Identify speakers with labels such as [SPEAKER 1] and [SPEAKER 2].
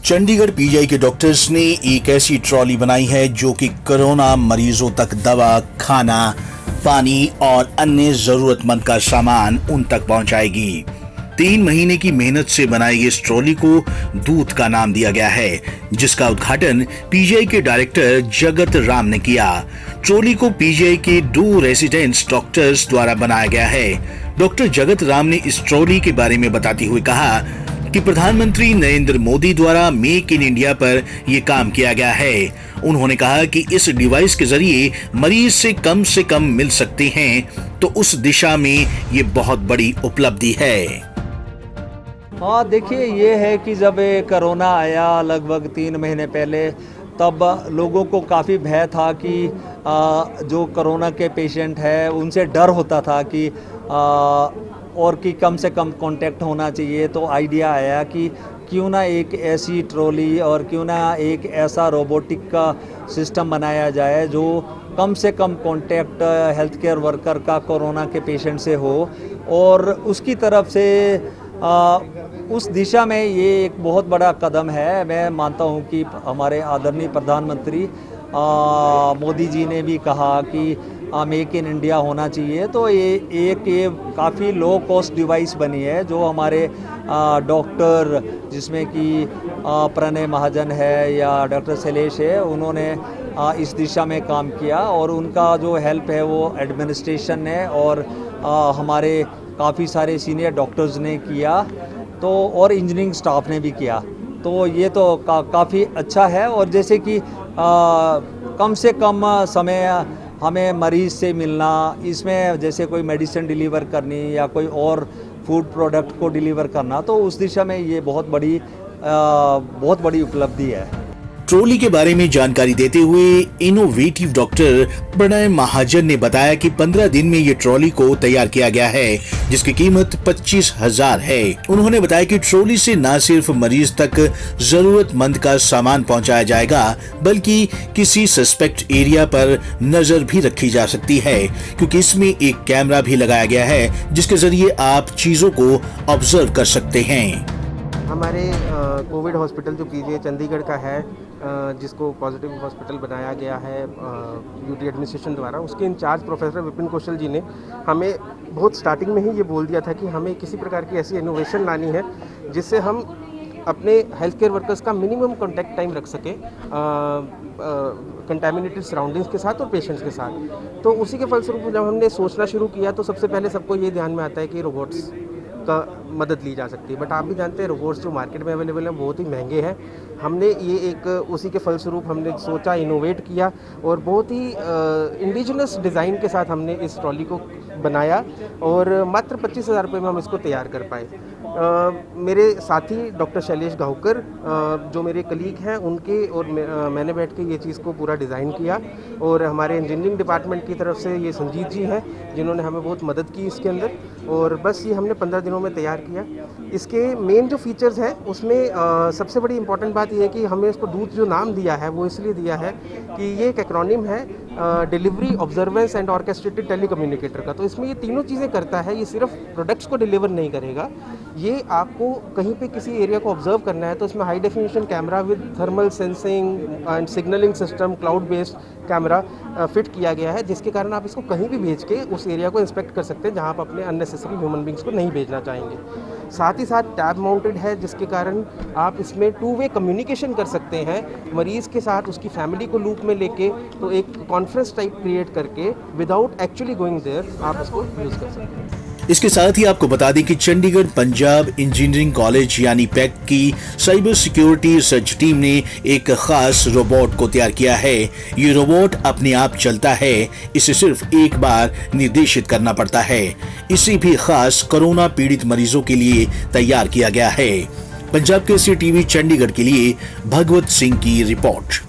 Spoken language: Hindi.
[SPEAKER 1] चंडीगढ़ पीजीआई के डॉक्टर्स ने एक ऐसी ट्रॉली बनाई है जो कि कोरोना मरीजों तक दवा, खाना, पानी और अन्य जरूरतमंद का सामान उन तक पहुंचाएगी। 3 महीने की मेहनत से बनाई इस ट्रॉली को दूत का नाम दिया गया है, जिसका उद्घाटन पीजीआई के डायरेक्टर जगत राम ने किया। ट्रॉली को पीजीआई के 2 रेजिडेंट्स डॉक्टर्स द्वारा बनाया गया है। डॉक्टर जगत राम ने इस ट्रॉली के बारे में बताते हुए कहा कि प्रधानमंत्री नरेंद्र मोदी द्वारा मेक इन इंडिया पर यह काम किया गया है। उन्होंने कहा कि इस डिवाइस के जरिए मरीज से कम मिल सकते हैं, तो उस दिशा में ये बहुत बड़ी उपलब्धि है।
[SPEAKER 2] हाँ, देखिए, ये है कि जब कोरोना आया लगभग 3 महीने पहले, तब लोगों को काफ़ी भय था कि जो कोरोना के पेशेंट हैं उनसे डर होता था कि और कि कम से कम कांटेक्ट होना चाहिए। तो आइडिया आया कि क्यों ना एक ऐसी ट्रॉली और क्यों ना एक ऐसा रोबोटिक का सिस्टम बनाया जाए जो कम से कम कांटेक्ट हेल्थ केयर वर्कर का कोरोना के पेशेंट से हो, और उसकी तरफ से उस दिशा में ये एक बहुत बड़ा कदम है। मैं मानता हूँ कि हमारे आदरणीय प्रधानमंत्री मोदी जी ने भी कहा कि मेक इन इंडिया होना चाहिए, तो ये काफ़ी लो कॉस्ट डिवाइस बनी है जो हमारे डॉक्टर, जिसमें कि प्रणय महाजन है या डॉक्टर शैलेश है, उन्होंने इस दिशा में काम किया, और उनका जो हेल्प है वो एडमिनिस्ट्रेशन ने और हमारे काफ़ी सारे सीनियर डॉक्टर्स ने किया, तो और इंजीनियरिंग स्टाफ ने भी किया। तो ये तो काफ़ी अच्छा है। और जैसे कि कम से कम समय हमें मरीज से मिलना, इसमें जैसे कोई मेडिसिन डिलीवर करनी या कोई और फूड प्रोडक्ट को डिलीवर करना, तो उस दिशा में ये बहुत बड़ी उपलब्धि है।
[SPEAKER 1] ट्रॉली के बारे में जानकारी देते हुए इनोवेटिव डॉक्टर प्रणय महाजन ने बताया कि 15 दिन में ये ट्रॉली को तैयार किया गया है, जिसकी कीमत 25,000 है। उन्होंने बताया कि ट्रॉली से न सिर्फ मरीज तक जरूरतमंद का सामान पहुंचाया जाएगा, बल्कि किसी सस्पेक्ट एरिया पर नजर भी रखी जा सकती है, क्योंकि इसमें एक कैमरा भी लगाया गया है जिसके जरिए आप चीजों को ऑब्जर्व कर सकते हैं।
[SPEAKER 3] हमारे कोविड हॉस्पिटल जो पीजीआई चंडीगढ़ का है, जिसको पॉजिटिव हॉस्पिटल बनाया गया है यूटी एडमिनिस्ट्रेशन द्वारा, उसके इंचार्ज प्रोफेसर विपिन कौशल जी ने हमें बहुत स्टार्टिंग में ही ये बोल दिया था कि हमें किसी प्रकार की ऐसी इनोवेशन लानी है जिससे हम अपने हेल्थ केयर वर्कर्स का मिनिमम कॉन्टैक्ट टाइम रख सके कंटेमिनेटेड सराउंडिंग्स के साथ और पेशेंट्स के साथ। तो उसी के फलस्वरूप जब हमने सोचना शुरू किया, तो सबसे पहले सबको ये ध्यान में आता है कि रोबोट्स का मदद ली जा सकती है, बट आप भी जानते हैं रोबोट्स जो मार्केट में अवेलेबल हैं बहुत ही महंगे हैं। हमने ये एक उसी के फलस्वरूप हमने सोचा, इनोवेट किया, और बहुत ही इंडिजिनस डिज़ाइन के साथ हमने इस ट्रॉली को बनाया, और मात्र 25,000 रुपये में हम इसको तैयार कर पाए। मेरे साथी डॉक्टर शैलेश गावकर, जो मेरे कलीग हैं, उनके और मैंने बैठ के ये चीज़ को पूरा डिज़ाइन किया, और हमारे इंजीनियरिंग डिपार्टमेंट की तरफ से ये संजीत जी हैं जिन्होंने हमें बहुत मदद की इसके अंदर, और बस ये हमने 15 दिनों में तैयार किया। इसके मेन जो फीचर्स हैं उसमें सबसे बड़ी इंपॉर्टेंट बात यह है कि हमें इसको दूत जो नाम दिया है वो इसलिए दिया है कि ये एक एक्रोनिम है डिलीवरी, ऑब्जर्वेंस एंड ऑर्केस्ट्रेटेड टेलीकम्युनिकेटर का। तो इसमें ये तीनों चीज़ें करता है। ये सिर्फ प्रोडक्ट्स को डिलीवर नहीं करेगा, ये आपको कहीं पे किसी एरिया को ऑब्जर्व करना है तो इसमें high definition camera with thermal sensing and signalling system, cloud based camera fit किया गया है, जिसके कारण आप इसको कहीं भी भेज के उस एरिया को इंस्पेक्ट कर सकते हैं जहाँ आप अपने अननेसेसरी ह्यूमन बींग्स को नहीं भेजना चाहेंगे। साथ ही साथ टैब माउंटेड है, जिसके कारण आप इसमें 2 वे कम्युनिकेशन कर सकते हैं मरीज़ के साथ, उसकी फैमिली को लूप में लेके, तो एक कॉन्फ्रेंस टाइप क्रिएट करके विदाउट एक्चुअली गोइंग देयर आप इसको यूज़ कर सकते हैं।
[SPEAKER 1] इसके साथ ही आपको बता दें कि चंडीगढ़ पंजाब इंजीनियरिंग कॉलेज यानी पैक की साइबर सिक्योरिटी रिसर्च टीम ने एक खास रोबोट को तैयार किया है। ये रोबोट अपने आप चलता है, इसे सिर्फ एक बार निर्देशित करना पड़ता है। इसे भी खास कोरोना पीड़ित मरीजों के लिए तैयार किया गया है। पंजाब केसरी टीवी चंडीगढ़ के लिए भगवत सिंह की रिपोर्ट।